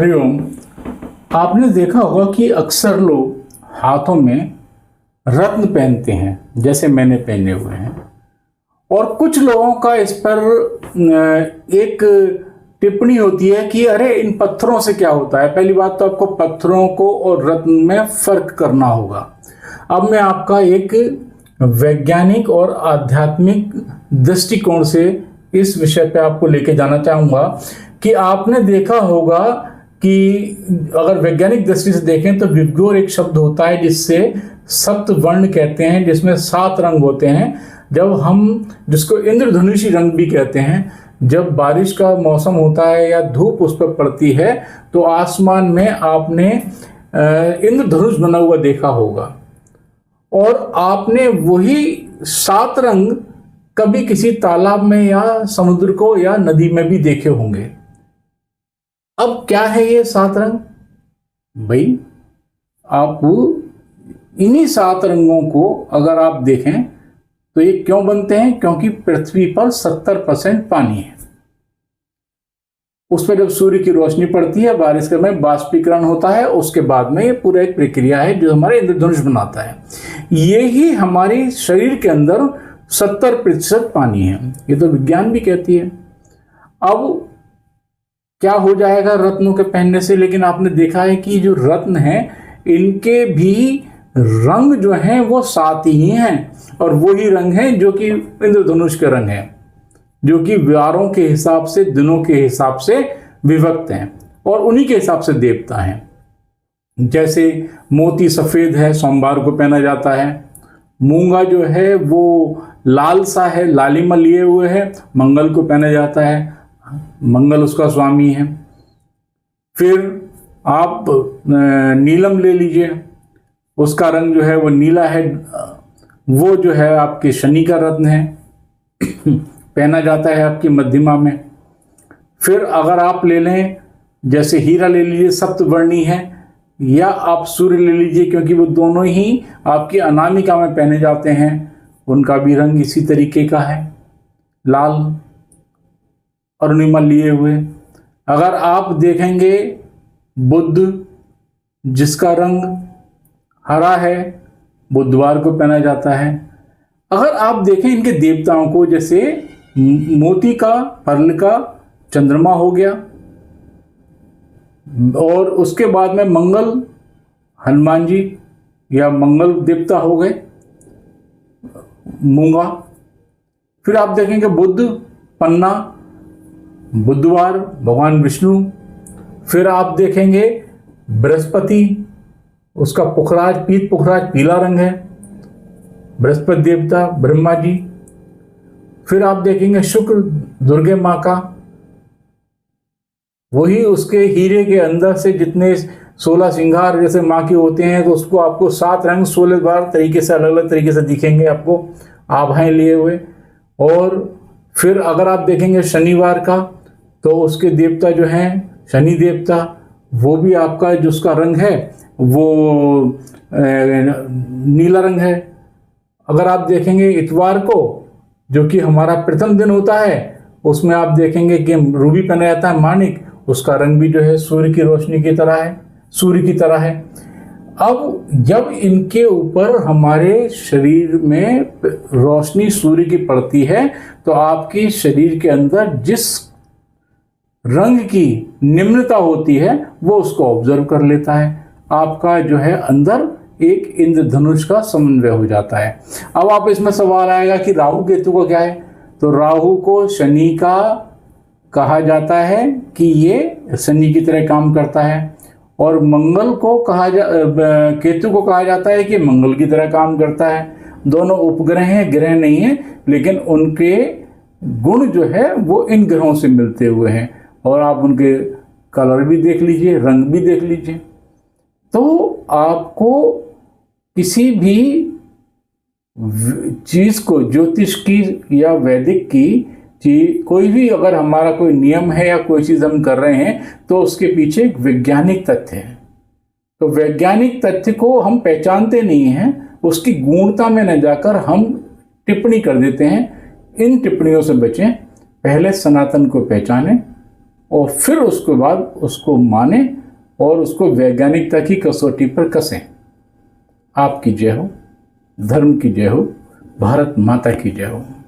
हरिओम। आपने देखा होगा कि अक्सर लोग हाथों में रत्न पहनते हैं, जैसे मैंने पहने हुए हैं। और कुछ लोगों का इस पर एक टिप्पणी होती है कि अरे इन पत्थरों से क्या होता है। पहली बात तो आपको पत्थरों को और रत्न में फर्क करना होगा। अब मैं आपका एक वैज्ञानिक और आध्यात्मिक दृष्टिकोण से इस विषय पे आपको लेके जाना चाहूँगा कि आपने देखा होगा कि अगर वैज्ञानिक दृष्टि से देखें तो विबग्योर एक शब्द होता है जिससे सप्त वर्ण कहते हैं, जिसमें 7 रंग होते हैं। जब हम जिसको इंद्रधनुषी रंग भी कहते हैं, जब बारिश का मौसम होता है या धूप उस पर पड़ती है तो आसमान में आपने इंद्रधनुष बना हुआ देखा होगा। और आपने वही 7 रंग कभी किसी तालाब में या समुद्र को या नदी में भी देखे होंगे। अब क्या है ये 7 रंग? भाई, आप इन्हीं 7 रंगों को अगर आप देखें तो ये क्यों बनते हैं? क्योंकि पृथ्वी पर 70% पानी है। उस पर जब सूर्य की रोशनी पड़ती है, बारिश के में बाष्पीकरण होता है, उसके बाद में ये पूरा एक प्रक्रिया है जो हमारे इंद्रधनुष बनाता है। ये ही हमारे शरीर के अंदर 70% पानी है, ये तो विज्ञान भी कहती है। अब क्या हो जाएगा रत्नों के पहनने से? लेकिन आपने देखा है कि जो रत्न हैं इनके भी रंग जो हैं वो 7 ही हैं, और वही रंग हैं जो कि इंद्रधनुष के रंग हैं, जो कि वारों के हिसाब से, दिनों के हिसाब से विभक्त हैं और उन्हीं के हिसाब से देवता हैं। जैसे मोती सफेद है, सोमवार को पहना जाता है। मूंगा जो है वो लाल सा है, लालिमा लिए हुए है, मंगल को पहना जाता है, मंगल उसका स्वामी है। फिर आप नीलम ले लीजिए, उसका रंग जो है वो नीला है, वो जो है आपके शनि का रत्न है, पहना जाता है आपकी मध्यमा में। फिर अगर आप ले लें, जैसे हीरा ले लीजिए, सप्तवर्णी है, या आप सूर्य ले लीजिए क्योंकि वो दोनों ही आपकी अनामिका में पहने जाते हैं, उनका भी रंग इसी तरीके का है, लाल अरुणिमा लिए हुए। अगर आप देखेंगे बुध, जिसका रंग हरा है, बुधवार को पहना जाता है। अगर आप देखें इनके देवताओं को, जैसे मोती का, पर्ल का चंद्रमा हो गया, और उसके बाद में मंगल, हनुमान जी या मंगल देवता हो गए, मूंगा। फिर आप देखेंगे बुध, पन्ना, बुधवार भगवान विष्णु। फिर आप देखेंगे बृहस्पति, उसका पुखराज, पीत पुखराज पीला रंग है, बृहस्पति देवता ब्रह्मा जी। फिर आप देखेंगे शुक्र, दुर्गे माँ का, वही उसके हीरे के अंदर से जितने 16 श्रृंगार जैसे माँ के होते हैं, तो उसको आपको 7 रंग 16 बार तरीके से, अलग अलग तरीके से दिखेंगे आपको, आभाएं लिए हुए। और फिर अगर आप देखेंगे शनिवार का, तो उसके देवता जो हैं शनि देवता, वो भी आपका जो उसका रंग है वो नीला रंग है। अगर आप देखेंगे इतवार को, जो कि हमारा प्रथम दिन होता है, उसमें आप देखेंगे कि रूबी पहना जाता है, माणिक, उसका रंग भी जो है सूर्य की रोशनी की तरह है, सूर्य की तरह है। अब जब इनके ऊपर हमारे शरीर में रोशनी सूर्य की पड़ती है तो आपकी शरीर के अंदर जिस रंग की निम्नता होती है वो उसको ऑब्जर्व कर लेता है। आपका जो है अंदर एक इंद्रधनुष का समन्वय हो जाता है। अब आप इसमें सवाल आएगा कि राहु केतु को क्या है? तो राहु को शनि का कहा जाता है कि ये शनि की तरह काम करता है, और मंगल को केतु को कहा जाता है कि मंगल की तरह काम करता है। दोनों उपग्रह हैं, ग्रह नहीं है, लेकिन उनके गुण जो है वो इन ग्रहों से मिलते हुए हैं। और आप उनके कलर भी देख लीजिए, रंग भी देख लीजिए। तो आपको किसी भी चीज को, ज्योतिष की या वैदिक की चीज, कोई भी अगर हमारा कोई नियम है या कोई चीज हम कर रहे हैं तो उसके पीछे एक वैज्ञानिक तथ्य है। तो वैज्ञानिक तथ्य को हम पहचानते नहीं हैं, उसकी गूढ़ता में न जाकर हम टिप्पणी कर देते हैं। इन टिप्पणियों से बचें, पहले सनातन को पहचानें, और फिर उसके बाद उसको माने और उसको वैज्ञानिकता की कसौटी पर कसें। आपकी जय हो, धर्म की जय हो, भारत माता की जय हो।